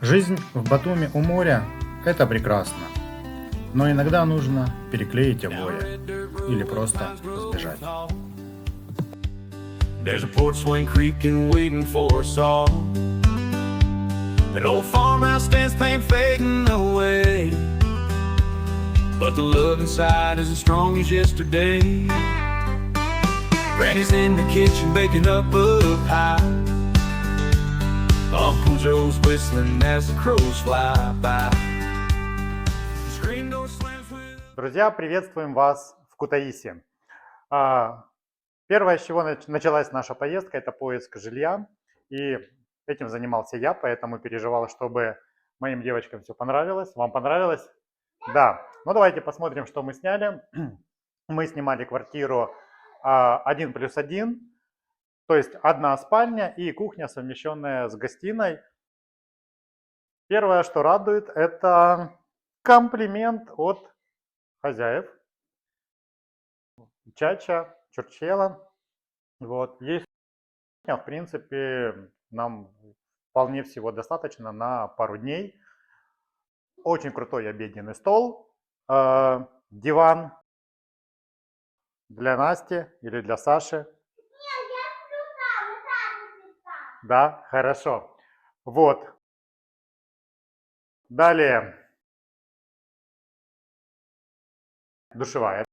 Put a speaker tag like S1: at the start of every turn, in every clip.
S1: Жизнь в Батуми у моря– это прекрасно, но иногда нужно переклеить обои или просто сбежать.
S2: There's a porch swing creaking, waiting for us all. That old farmhouse stands paint fading away, but the love inside is as strong as yesterday. Granny's in the kitchen baking up a pie. Uncle Joe's whistling as the crows fly by. The screen door slams with...
S1: Друзья, приветствуем вас в Кутаиси. Первое, с чего началась наша поездка, это поиск жилья. И этим занимался я, поэтому переживал, чтобы моим девочкам все понравилось. Вам понравилось? Да. Ну давайте посмотрим, что мы сняли. Мы снимали квартиру 1+1, то есть одна спальня и кухня, совмещенная с гостиной. Первое, что радует, это комплимент от хозяев. Чача, Чурчхела. Вот. Есть, в принципе, нам вполне всего достаточно на пару дней. Очень крутой обеденный стол, диван для Насти или для Саши. Да, хорошо. Вот. Далее. Душевая.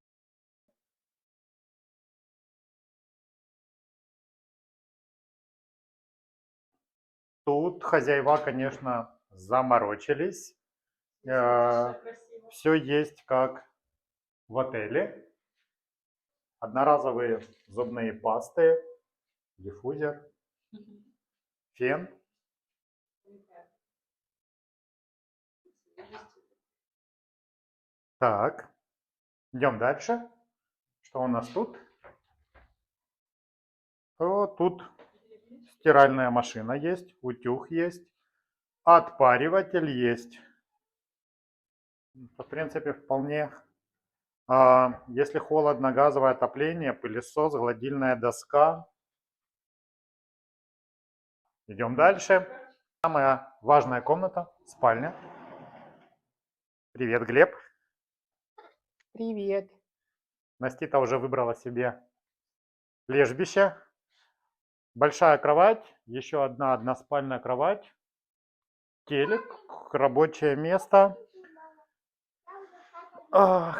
S1: Тут хозяева, конечно, заморочились. Все есть как в отеле. Одноразовые зубные пасты, диффузер, фен. Так, идем дальше. Что у нас тут? Тут стиральная машина есть, утюг есть, отпариватель есть. В принципе, вполне. Если холодно, газовое отопление, пылесос, гладильная доска. Идем дальше. Самая важная комната – спальня. Привет, Глеб. Привет. Настита уже выбрала себе лежбище. Большая кровать, еще одна односпальная кровать, телек, рабочее место.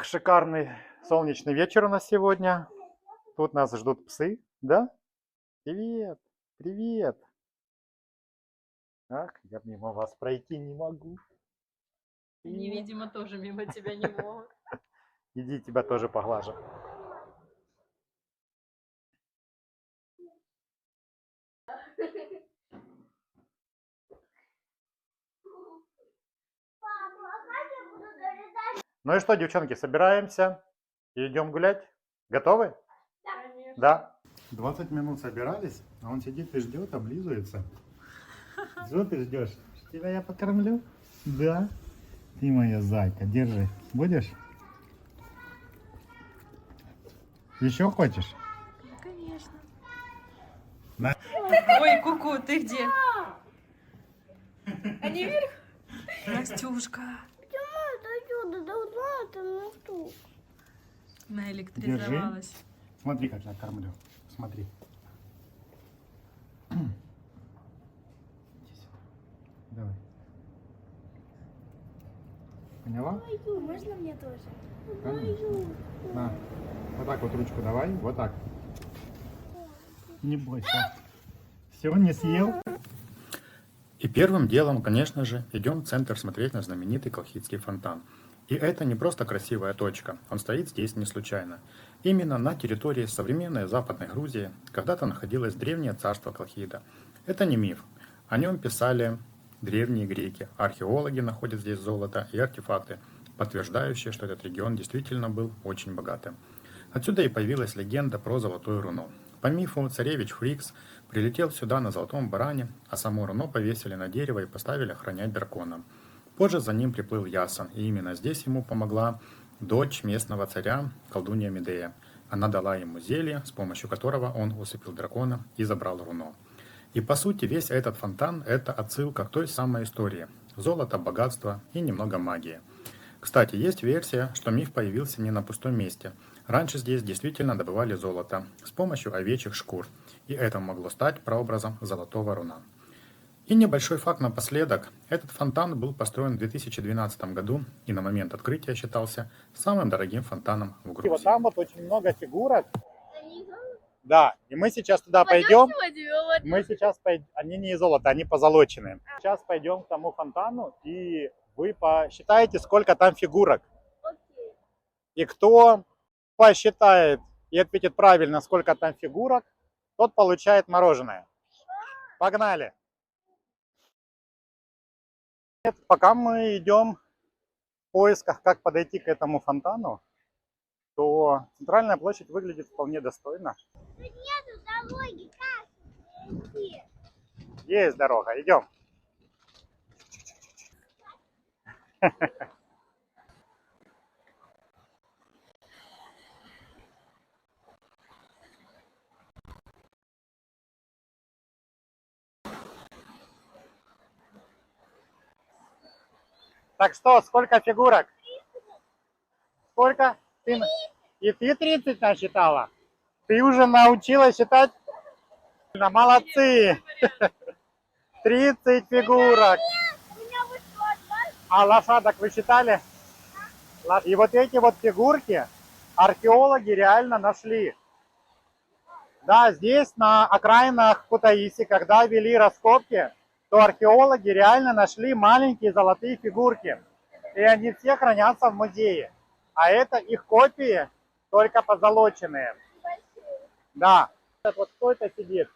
S1: Шикарный солнечный вечер у нас сегодня. Тут нас ждут псы, да? Привет, привет. Ах, я мимо вас пройти не могу.
S3: Они, видимо, тоже мимо тебя не могут.
S1: Иди, тебя тоже поглажу. Ну и что, девчонки, собираемся и идем гулять? Готовы?
S3: Конечно.
S1: Да. 20 минут собирались, а он сидит и ждет, облизывается. Что ты ждешь? Тебя я покормлю? Да. Ты моя зайка, держи. Будешь? Еще хочешь?
S3: Конечно.
S1: Да.
S3: Ой, Куку, ты где? Они вверх? Настюшка. Наэлектризовалась.
S1: Смотри, как я кормлю. Смотри. Давай. Поняла?
S4: Можно мне тоже?
S1: Конечно. На. Вот так вот ручку давай. Вот так. Не бойся. Все, не съел? И первым делом, конечно же, идем в центр смотреть на знаменитый Колхидский фонтан. И это не просто красивая точка, он стоит здесь не случайно. Именно на территории современной Западной Грузии когда-то находилось древнее царство Колхида. Это не миф, о нем писали древние греки. Археологи находят здесь золото и артефакты, подтверждающие, что этот регион действительно был очень богатым. Отсюда и появилась легенда про золотое руно. По мифу, царевич Фрикс прилетел сюда на золотом баране, а само руно повесили на дерево и поставили охранять дракона. Позже за ним приплыл Ясон, и именно здесь ему помогла дочь местного царя, колдунья Медея. Она дала ему зелье, с помощью которого он усыпил дракона и забрал руно. И по сути весь этот фонтан – это отсылка к той самой истории. Золото, богатство и немного магии. Кстати, есть версия, что миф появился не на пустом месте. Раньше здесь действительно добывали золото с помощью овечьих шкур, и это могло стать прообразом золотого руна. И небольшой факт напоследок. Этот фонтан был построен в 2012 году и на момент открытия считался самым дорогим фонтаном в Грузии.
S4: Вот там вот очень много фигурок. Да, и мы сейчас туда пойдем. Мы сейчас пойдем. Они не из золота, они позолоченные. Сейчас пойдем к тому фонтану, и вы посчитаете, сколько там фигурок. И кто посчитает и ответит правильно, сколько там фигурок, тот получает мороженое. Погнали! Пока мы идем в поисках, как подойти к этому фонтану, то центральная площадь выглядит вполне достойно.
S5: Нету дороги, как идти?
S4: Есть дорога, идем. Так что, сколько фигурок? Сколько? И ты 30 насчитала? Ты уже научилась считать? Молодцы! 30 фигурок.
S5: У меня вышло 20.
S4: А лошадок вы считали? И вот эти вот фигурки археологи реально нашли. Да, здесь на окраинах Кутаиси, когда вели раскопки, то археологи реально нашли маленькие золотые фигурки. И они все хранятся в музее. А это их копии, только позолоченные. Да. Вот кто это сидит?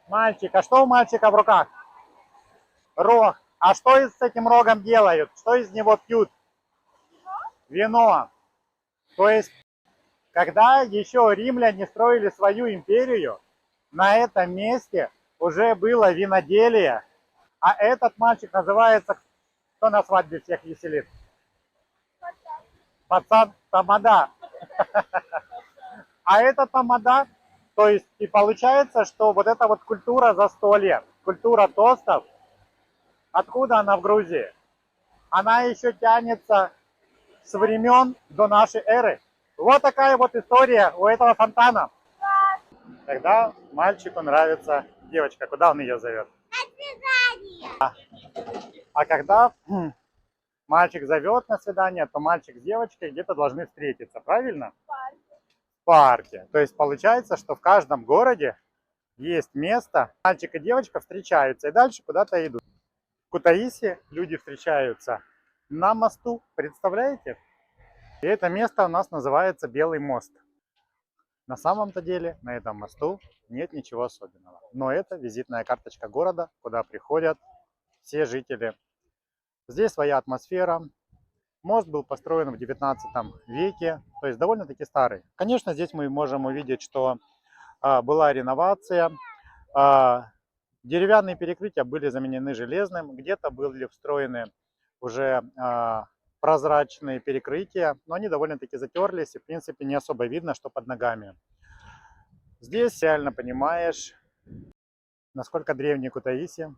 S4: Мальчик. А что у мальчика в руках? Рог. А что с этим рогом делают? Что из него пьют? Вино. То есть, когда еще римляне строили свою империю, на этом месте уже было виноделие. А этот мальчик называется, кто на свадьбе всех веселит? Пацан Тамада. А это Тамада, то есть и получается, что вот эта вот культура застолья, культура тостов, откуда она в Грузии? Она еще тянется с времен до нашей эры. Вот такая вот история у этого фонтана. Когда мальчику нравится девочка, куда он ее зовет?
S5: На свидание.
S4: А когда мальчик зовет на свидание, то мальчик с девочкой где-то должны встретиться, правильно? В парке. То есть получается, что в каждом городе есть место, мальчик и девочка встречаются и дальше куда-то идут. В Кутаиси люди встречаются на мосту, представляете? И это место у нас называется Белый мост. На самом-то деле на этом мосту нет ничего особенного. Но это визитная карточка города, куда приходят все жители. Здесь своя атмосфера. Мост был построен в 19 веке, то есть довольно-таки старый. Конечно, здесь мы можем увидеть, что была реновация. Деревянные перекрытия были заменены железным. Где-то были встроены уже прозрачные перекрытия, но они довольно-таки затерлись, и в принципе не особо видно, что под ногами. Здесь реально понимаешь, насколько древний Кутаиси,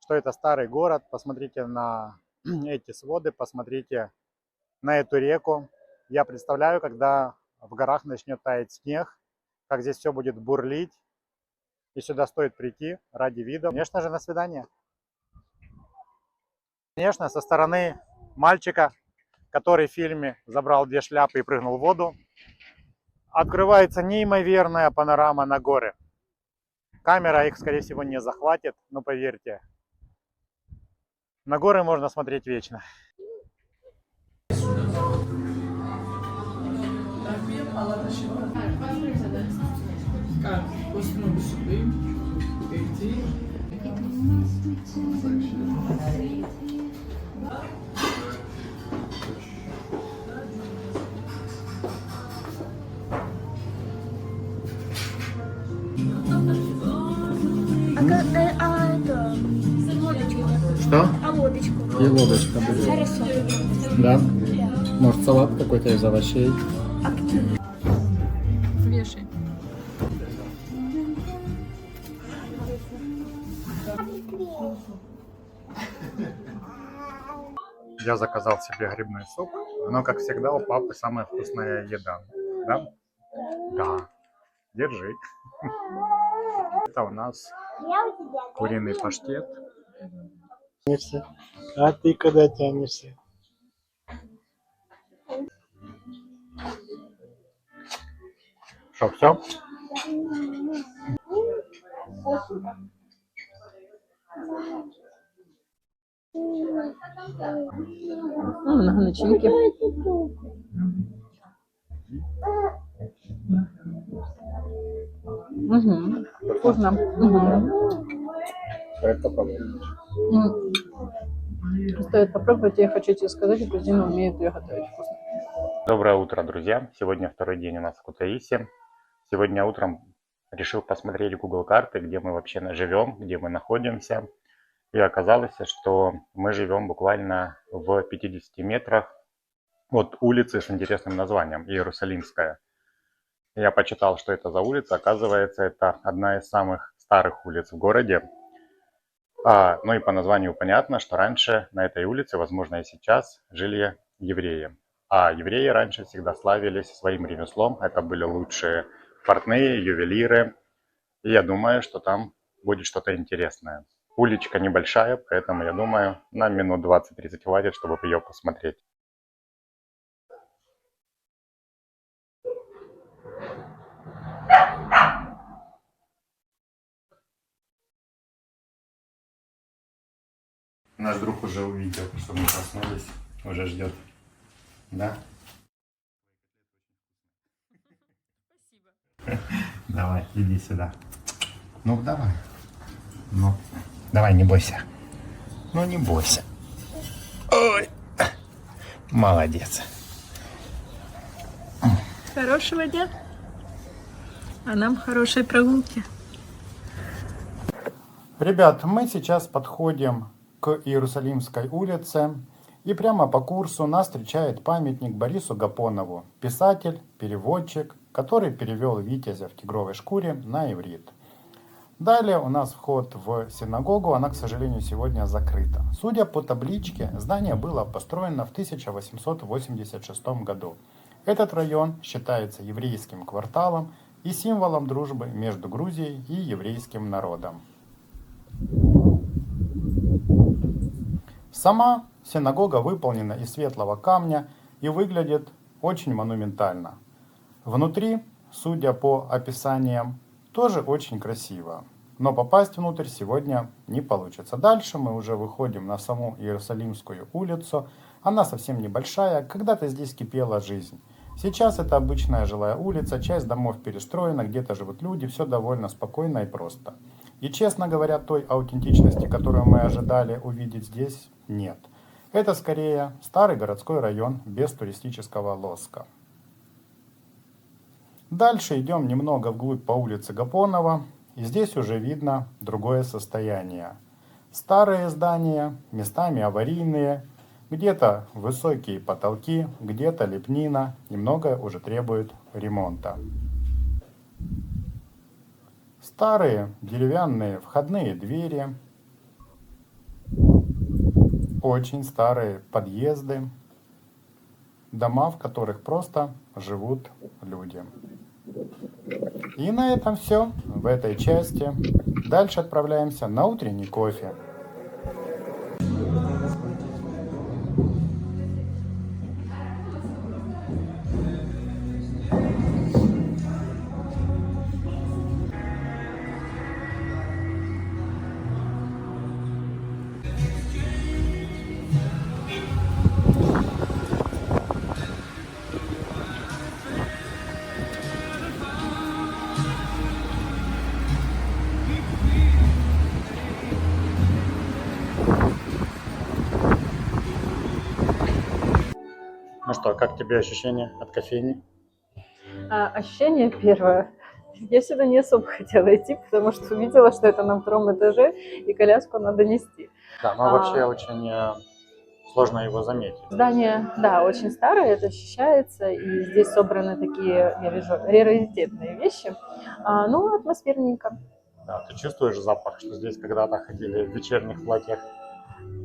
S4: что это старый город. Посмотрите на эти своды, посмотрите на эту реку. Я представляю, когда в горах начнет таять снег, как здесь все будет бурлить, и сюда стоит прийти ради вида. Конечно же, на свидание. Конечно, со стороны мальчика, который в фильме забрал 2 шляпы и прыгнул в воду, открывается неимоверная панорама на горы. Камера их, скорее всего, не захватит, но поверьте, на горы можно смотреть вечно. Что?
S5: А лодочку?
S1: И лодочка будет.
S5: Хорошо.
S1: Да? Может, салат какой-то из овощей?
S3: Вешай.
S1: Я заказал себе грибной суп. Но, как всегда, у папы самая вкусная еда. Да? Да. Держи. Это у нас куриный паштет.
S4: А ты куда тянешься?
S1: Что, все?
S3: Много начинки. Угу. Вкусно.
S1: Стоит попробовать.
S3: Стоит попробовать. Я хочу тебе сказать, что Дина умеет ее готовить вкусно.
S1: Доброе утро, друзья. Сегодня второй день у нас в Кутаиси. Сегодня утром решил посмотреть Google карты, где мы вообще живем, где мы находимся. И оказалось, что мы живем буквально в 50 метрах от улицы с интересным названием Иерусалимская. Я почитал, что это за улица. Оказывается, это одна из самых старых улиц в городе. Ну и по названию понятно, что раньше на этой улице, возможно и сейчас, жили евреи. А евреи раньше всегда славились своим ремеслом. Это были лучшие портные, ювелиры. И я думаю, что там будет что-то интересное. Уличка небольшая, поэтому я думаю, на минут 20-30 хватит, чтобы ее посмотреть. Наш друг уже увидел, что мы проснулись, уже ждет. Да?
S3: Спасибо.
S1: Давай, иди сюда. Ну, давай. Ну, давай, не бойся. Ну, не бойся. Ой, молодец.
S3: Хорошего дня. А нам хорошей прогулки.
S1: Ребят, мы сейчас подходим к Иерусалимской улице. И прямо по курсу нас встречает памятник Борису Гапонову, писатель, переводчик, который перевел «Витязя в тигровой шкуре» на иврит. Далее у нас вход в синагогу, она, к сожалению, сегодня закрыта. Судя по табличке, здание было построено в 1886 году. Этот район считается еврейским кварталом и символом дружбы между Грузией и еврейским народом. Сама синагога выполнена из светлого камня и выглядит очень монументально. Внутри, судя по описаниям, тоже очень красиво. Но попасть внутрь сегодня не получится. Дальше мы уже выходим на саму Иерусалимскую улицу. Она совсем небольшая, когда-то здесь кипела жизнь. Сейчас это обычная жилая улица, часть домов перестроена, где-то живут люди, все довольно спокойно и просто. И, честно говоря, той аутентичности, которую мы ожидали увидеть здесь, нет. Это скорее старый городской район без туристического лоска. Дальше идем немного вглубь по улице Гапонова, и здесь уже видно другое состояние. Старые здания, местами аварийные, где-то высокие потолки, где-то лепнина, и многое уже требует ремонта. Старые деревянные входные двери, очень старые подъезды, дома, в которых просто живут люди. И на этом все в этой части. Дальше отправляемся на утренний кофе. Ну что, как тебе ощущения от кофейни?
S3: Ощущение первое. Я сюда не особо хотела идти, потому что увидела, что это на втором этаже, и коляску надо нести.
S1: Да, но вообще очень сложно его заметить.
S3: Здание, да, очень старое, это ощущается, и здесь собраны такие, я вижу, раритетные вещи, но атмосферненько.
S1: Да, ты чувствуешь запах, что здесь когда-то ходили в вечерних платьях?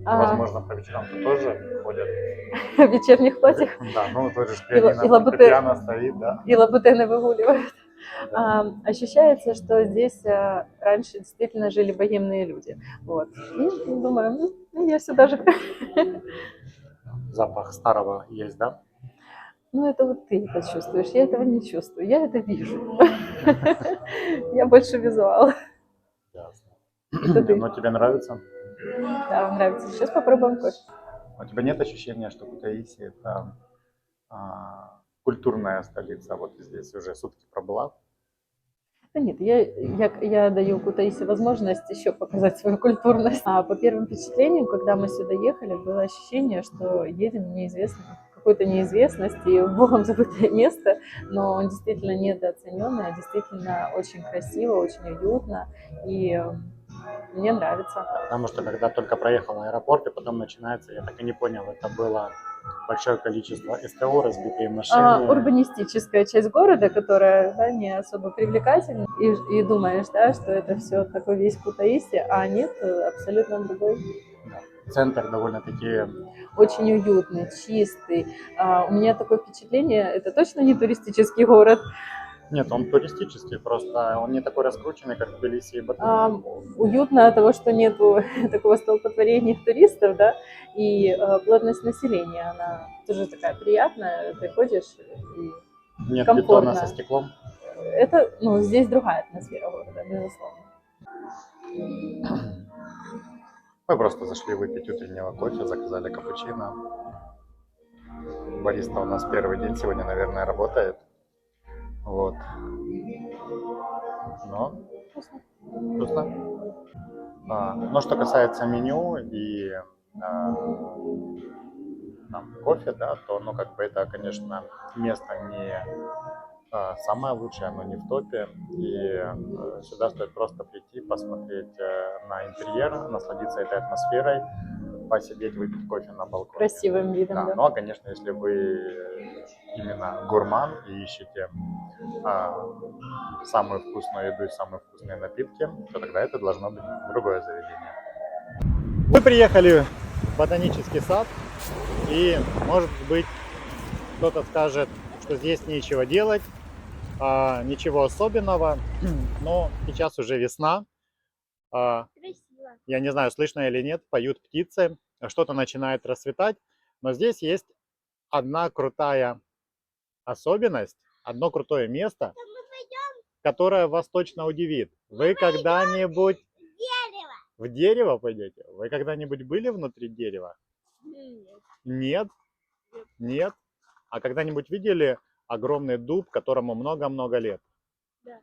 S1: Возможно, по вечерам тут тоже ходят.
S3: В вечерних платьях
S1: Да, ну тоже ж
S3: И ла-
S1: пианино,
S3: и лабуте-
S1: фортепиано стоит, да.
S3: и лабутены выгуливают.
S1: Да.
S3: Ощущается, что здесь раньше действительно жили богемные люди. Вот. И думаю, я сюда же.
S1: Запах старого есть, да?
S3: Ну, это вот ты это чувствуешь, я этого не чувствую, я это вижу. Я больше визуал.
S1: Ясно.
S3: Это ты.
S1: Но тебе нравится?
S3: Да, нравится. Сейчас попробуем кофе.
S1: У тебя нет ощущения, что Кутаиси это культурная столица? Вот ты здесь уже сутки пробыла.
S3: Да нет, я даю Кутаиси возможность еще показать свою культурность. А по первым впечатлениям, когда мы сюда ехали, было ощущение, что едем в неизвестность, какой-то неизвестности, в богом забытое место, но он действительно недооцененный, а действительно очень красиво, очень уютно, и мне нравится.
S1: Потому что когда только проехал на аэропорт, и потом начинается, я так и не понял, это было большое количество СТО, разбитые машины.
S3: Урбанистическая часть города, которая, да, не особо привлекательна, и думаешь, да, что это все такой весь Кутаиси, а нет, абсолютно другой.
S1: Да. Центр довольно-таки...
S3: Очень уютный, чистый. У меня такое впечатление, это точно не туристический город.
S1: Нет, он туристический, просто он не такой раскрученный, как Тбилиси и Батуми.
S3: Уютно от того, что нету такого столпотворения туристов, да, и плотность населения, она тоже такая приятная, ты ходишь и
S1: Нет
S3: комфортно.
S1: бетона со стеклом.
S3: Это, ну, здесь другая атмосфера города, безусловно.
S1: Мы просто зашли выпить утреннего кофе, заказали капучино. Бариста у нас первый день сегодня, наверное, работает. Вот. Но вкусно. Но что касается меню и там, кофе, да, то, ну, как бы это, конечно, место не самое лучшее, оно не в топе. И сюда стоит просто прийти, посмотреть на интерьер, насладиться этой атмосферой, посидеть, выпить кофе на балконе.
S3: Красивым видом, да.
S1: Ну, а, конечно, если вы именно гурман и ищете самую вкусную еду и самые вкусные напитки, то тогда это должно быть другое заведение.
S4: Мы приехали в ботанический сад, и, может быть, кто-то скажет, что здесь нечего делать, ничего особенного, но сейчас уже весна.
S5: Красиво.
S4: Я не знаю, слышно или нет, поют птицы, что-то начинает расцветать, но здесь есть одна крутая особенность, одно крутое место,
S5: Мы пойдем
S4: которое вас точно удивит. Вы когда-нибудь
S5: в дерево.
S4: в дерево пойдете? Вы когда-нибудь были внутри дерева? Нет? Нет? А когда-нибудь видели огромный дуб, которому много-много лет?
S5: Да.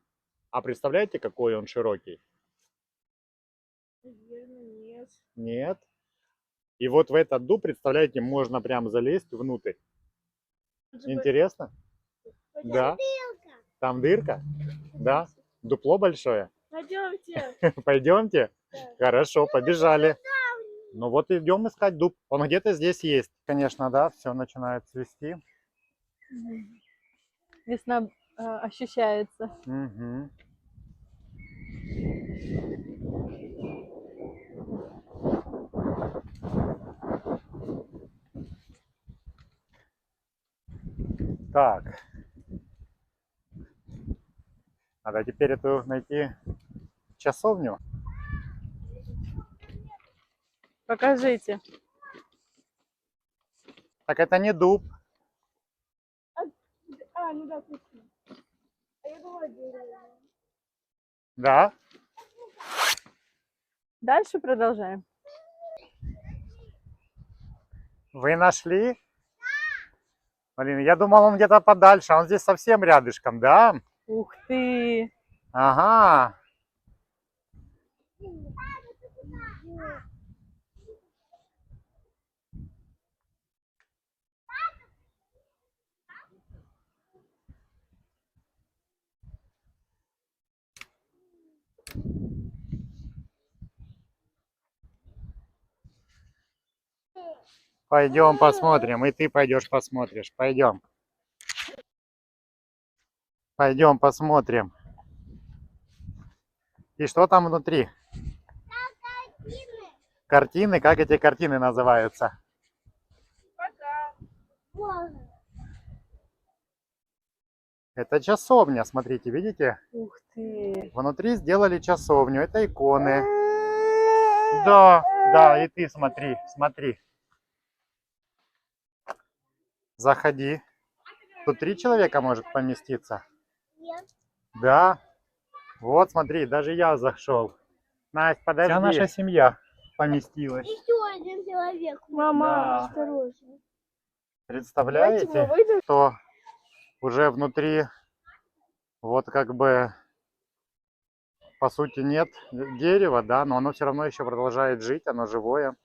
S4: А представляете, какой он широкий?
S5: Наверное, нет.
S4: Нет? И вот в этот дуб, представляете, можно прям залезть внутрь. Интересно? Да. Там дырка? Да. Дупло большое?
S5: Пойдемте.
S4: Пойдемте?
S5: Да.
S4: Хорошо, побежали. Ну вот идем искать дуб. Он где-то здесь есть. Конечно, да, все начинает цвести.
S3: Весна ощущается.
S4: Угу. Так. Надо теперь эту найти часовню.
S3: Покажите.
S4: Так это не дуб.
S5: Ну да, точно. А я думала, дерево.
S4: Да?
S3: Дальше продолжаем.
S4: Вы нашли? Блин, я думал, он где-то подальше, а он здесь совсем рядышком, да?
S3: Ух ты!
S4: Ага. Пойдем посмотрим, и ты пойдешь посмотришь. Пойдем. Пойдем посмотрим. И что там внутри? картины. Как эти картины называются?
S5: Ладно.
S4: Это часовня, смотрите, видите?
S3: Ух ты.
S4: Внутри сделали часовню. Это иконы. Да, да, и ты смотри, смотри. Заходи. Тут 3 человека может поместиться.
S5: Нет.
S4: Да. Вот, смотри, даже я зашел. Настя, подожди. Вся наша семья поместилась.
S5: Еще один человек.
S3: Мама.
S4: Да.
S5: Осторожно. Давайте мы
S4: Представляете,
S5: выйдем.
S4: что уже внутри вот как бы по сути нет дерева, да, но оно все равно еще продолжает жить, оно живое.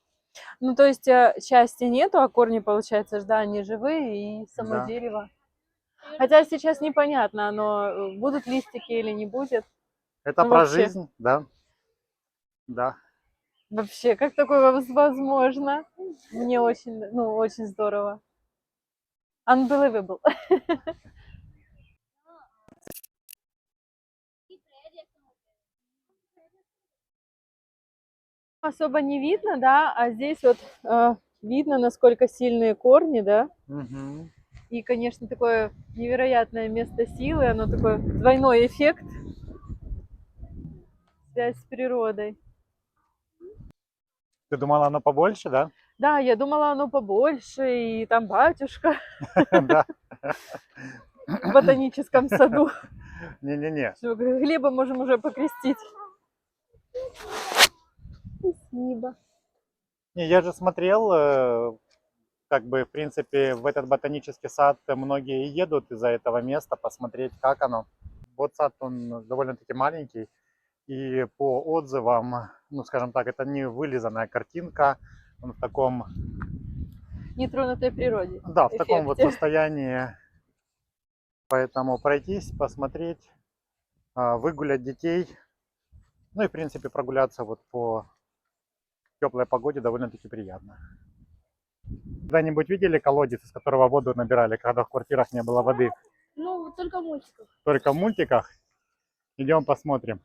S3: Ну, то есть части нету, а корни, получается, да, они живые, и само
S4: Да.
S3: дерево. Хотя сейчас непонятно, оно будут листики или не будет.
S4: Это
S3: Ну,
S4: про
S3: вообще.
S4: жизнь, да. Да.
S3: Вообще, как такое возможно? Мне очень, ну, очень здорово. Unbelievable. Особо не видно, да, а здесь вот видно, насколько сильные корни, да.
S4: Мгм.
S3: И, конечно, такое невероятное место силы, оно такой двойной эффект. Связь с природой.
S4: Ты думала, оно побольше, да?
S3: Да, я думала, оно побольше, и там батюшка
S4: Да.
S3: в ботаническом саду.
S4: Не-не-не.
S3: Всё, Глеба можем уже покрестить. Спасибо.
S4: Не, я же смотрел, как бы, в принципе, в этот ботанический сад многие едут из-за этого места посмотреть, как оно. Вот сад, он довольно-таки маленький, и по отзывам, ну, скажем так, это не вылизанная картинка, он в таком,
S3: Нетронутой природе.
S4: да, в таком вот
S3: эффекте.
S4: состоянии. Поэтому пройтись, посмотреть, выгулять детей, ну и, в принципе, прогуляться вот по теплой погоде довольно-таки приятно. Когда-нибудь видели колодец, из которого воду набирали, когда в квартирах не было воды?
S5: Ну, только мультиков.
S4: Только в мультиках? Идем посмотрим.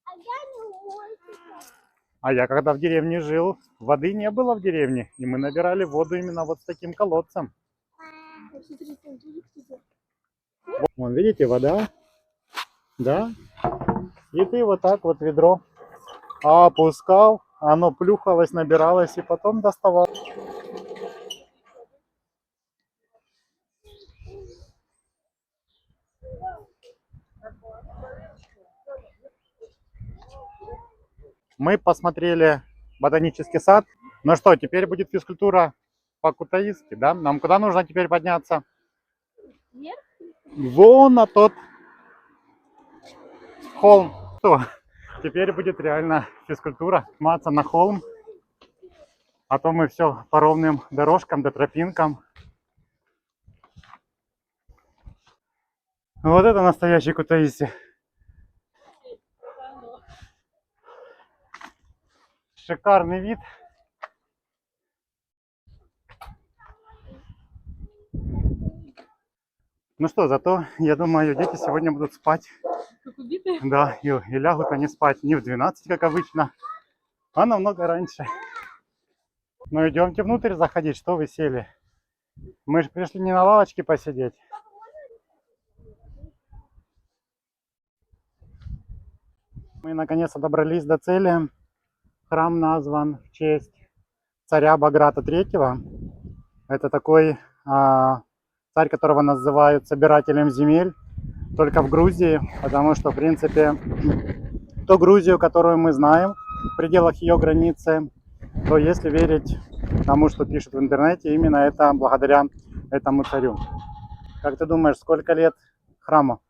S5: А я не мультиков.
S4: А я когда в деревне жил, воды не было в деревне, и мы набирали воду именно вот с таким колодцем.
S5: Смотри, там тоже, кстати.
S4: Вон, видите, вода, да? И ты вот так вот ведро опускал, оно плюхалось, набиралось и потом доставал. Мы посмотрели ботанический сад. Ну что, теперь будет физкультура по-кутаистски, да? Нам куда нужно теперь подняться?
S5: Вверх?
S4: Вон на тот холм. Что? Теперь будет реально физкультура. Подниматься на холм. А то мы все по ровным дорожкам да тропинкам. Вот это настоящий Кутаиси. Шикарный вид. Ну что, зато, я думаю, дети сегодня будут спать.
S3: Как убитые?
S4: Да, и лягут они спать не в 12, как обычно, а намного раньше. Ну идемте внутрь заходить, что вы сели? Мы же пришли не на лавочке посидеть. Мы наконец-то добрались до цели. Храм назван в честь царя Баграта III. Это такой царь, которого называют собирателем земель, только в Грузии, потому что, в принципе, ту Грузию, которую мы знаем, в пределах ее границы, то если верить тому, что пишут в интернете, именно это благодаря этому царю. Как ты думаешь, сколько лет храму?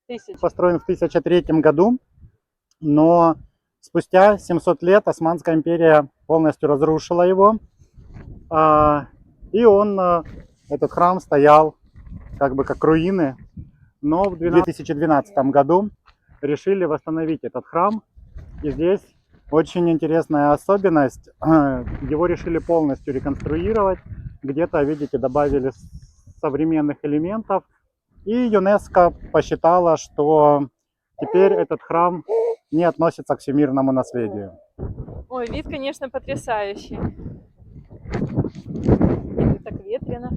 S3: 1000.
S4: Построен в 1003 году, но спустя 700 лет Османская империя полностью разрушила его, и он, этот храм, стоял как бы как руины, но в 2012 году решили восстановить этот храм, и здесь очень интересная особенность, его решили полностью реконструировать, где-то, видите, добавили современных элементов, и ЮНЕСКО посчитала, что теперь этот храм не относится к всемирному наследию.
S3: Ой, вид, конечно, потрясающий. И тут так ветрено.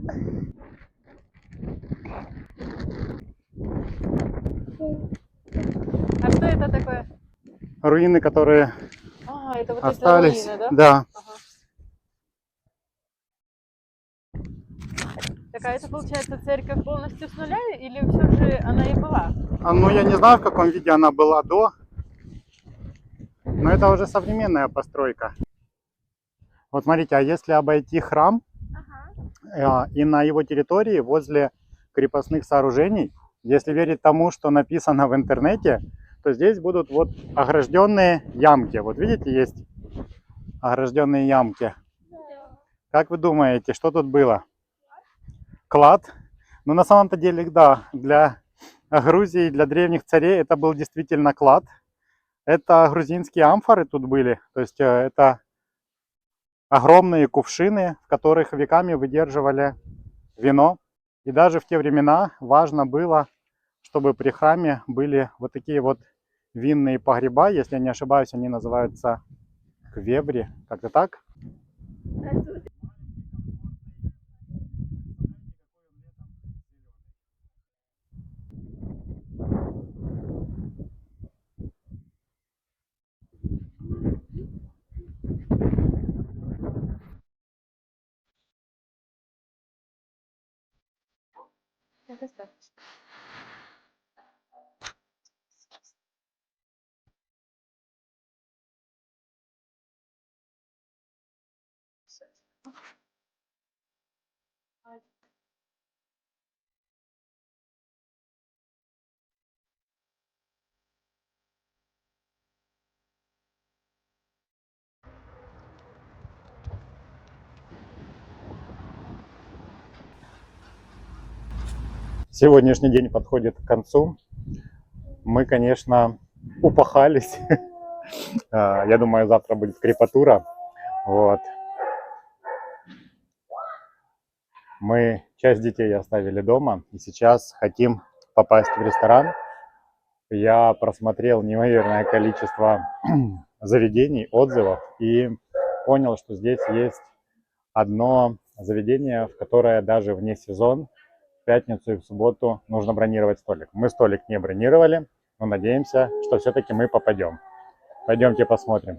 S3: А что это такое?
S4: Руины, которые
S3: А, это вот
S4: остались.
S3: эта руина, да?
S4: Да.
S3: Ага. Так, а это, получается, церковь полностью с нуля, или все же она и была?
S4: Ну, я не знаю, в каком виде она была до, но это уже современная постройка. Вот смотрите, а если обойти храм, и на его территории, возле крепостных сооружений, если верить тому, что написано в интернете, то здесь будут вот огражденные ямки. Вот видите, есть огражденные ямки. Как вы думаете, что тут было? Клад? Ну, на самом-то деле, да, для Грузии, для древних царей это был действительно клад. Это грузинские амфоры тут были, то есть это огромные кувшины, в которых веками выдерживали вино. И даже в те времена важно было, чтобы при храме были вот такие вот винные погреба. Если я не ошибаюсь, они называются квебри, как-то так. Сегодняшний день подходит к концу. Мы, конечно, упахались. Я думаю, завтра будет крепатура. Вот. Мы часть детей оставили дома и сейчас хотим попасть в ресторан. Я просмотрел неимоверное количество заведений, отзывов и понял, что здесь есть одно заведение, в которое даже вне сезон, в пятницу и в субботу нужно бронировать столик. Мы столик не бронировали, но надеемся, что все-таки мы попадем. Пойдемте посмотрим.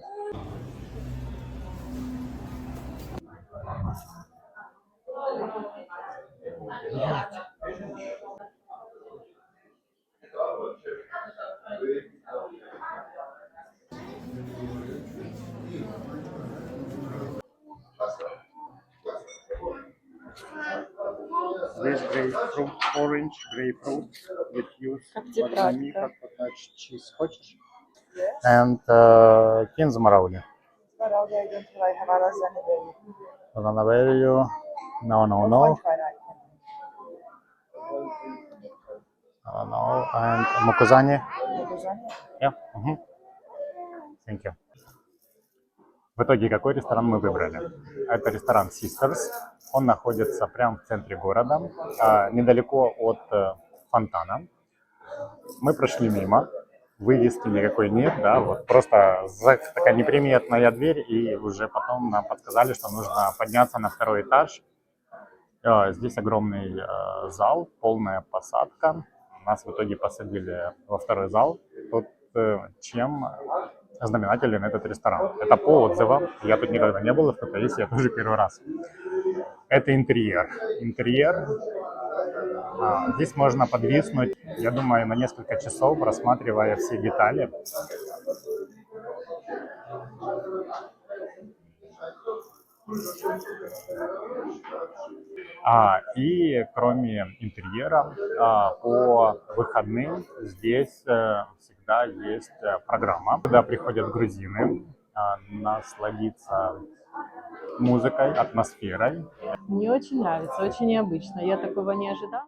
S4: Здесь grapefruit, orange grapefruit with juice,
S3: тетрадка.
S4: cheese. Хочешь? And кинза мараули. Ранавелью. No. No. And мукузани. Yeah. Thank you. В итоге какой ресторан мы выбрали? Это ресторан Sisters. Он находится прямо в центре города, недалеко от фонтана. Мы прошли мимо, вывески никакой нет, да, вот просто такая неприметная дверь, и уже потом нам подсказали, что нужно подняться на второй этаж. Здесь огромный зал, полная посадка. Нас в итоге посадили во второй зал. Тут чем знаменателен этот ресторан? Это по отзывам. Я тут никогда не был, в Кутаиси я тоже первый раз. Это интерьер. Здесь можно подвиснуть, я думаю, на несколько часов, рассматривая все детали. И кроме интерьера, по выходным здесь всегда есть программа, куда приходят грузины насладиться музыкой, атмосферой.
S3: Мне очень нравится, очень необычно. Я такого не ожидала.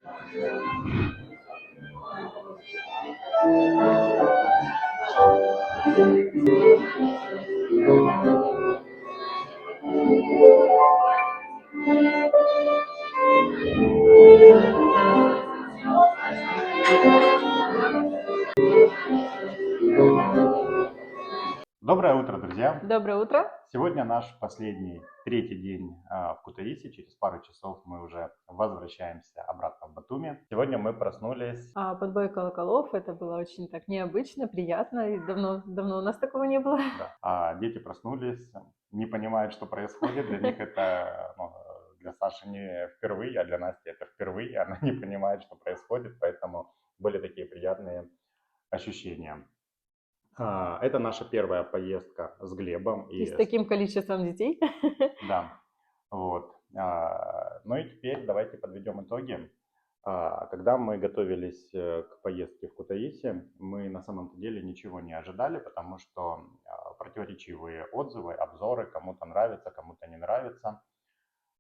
S3: Доброе утро.
S1: Сегодня наш последний, третий день в Кутаиси. Через пару часов мы уже возвращаемся обратно в Батуми. Сегодня мы проснулись.
S3: Под бой колоколов это было очень так необычно, приятно. И давно у нас такого не было.
S1: Да. А дети проснулись, не понимают, что происходит. Для них это, для Саши не впервые, а для Насти это впервые. Она не понимает, что происходит, поэтому были такие приятные ощущения. Это наша первая поездка с Глебом.
S3: И с таким количеством детей.
S1: Да, вот. Ну и теперь давайте подведем итоги. Когда мы готовились к поездке в Кутаиси, мы на самом-то деле ничего не ожидали, потому что противоречивые отзывы, обзоры, кому-то нравится, кому-то не нравится.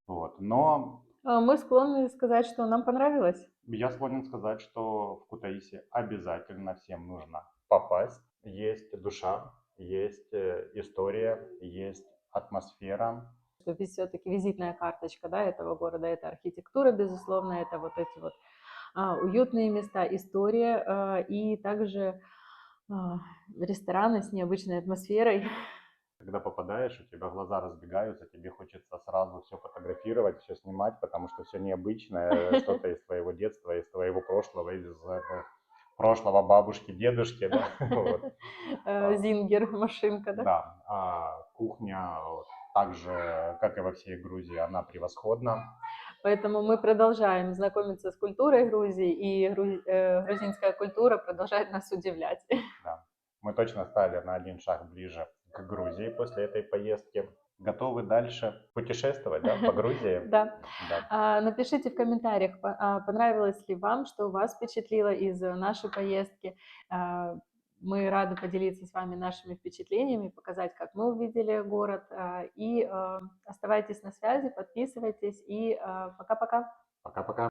S1: Вот. Но
S3: Мы склонны сказать, что нам понравилось.
S1: я склонен сказать, что в Кутаиси обязательно всем нужно попасть. Есть душа, есть история, есть атмосфера.
S3: Ведь все-таки визитная карточка, да, этого города, это архитектура, безусловно, это вот эти вот уютные места, история и также рестораны с необычной атмосферой.
S1: Когда попадаешь, у тебя глаза разбегаются, тебе хочется сразу все фотографировать, все снимать, потому что все необычное, что-то из твоего детства, из твоего прошлого, из прошлого бабушки, дедушки, да. Вот.
S3: Зингер, машинка, да?
S1: Да, кухня, так же, как и во всей Грузии, она превосходна.
S3: Поэтому мы продолжаем знакомиться с культурой Грузии, и грузинская культура продолжает нас удивлять.
S1: Да. Мы точно стали на один шаг ближе к Грузии после этой поездки. Готовы дальше путешествовать, да, по Грузии?
S3: Да.
S1: Да.
S3: Напишите в комментариях, понравилось ли вам, что вас впечатлило из нашей поездки. Мы рады поделиться с вами нашими впечатлениями, показать, как мы увидели город. И оставайтесь на связи, подписывайтесь. И пока-пока.
S1: Пока-пока.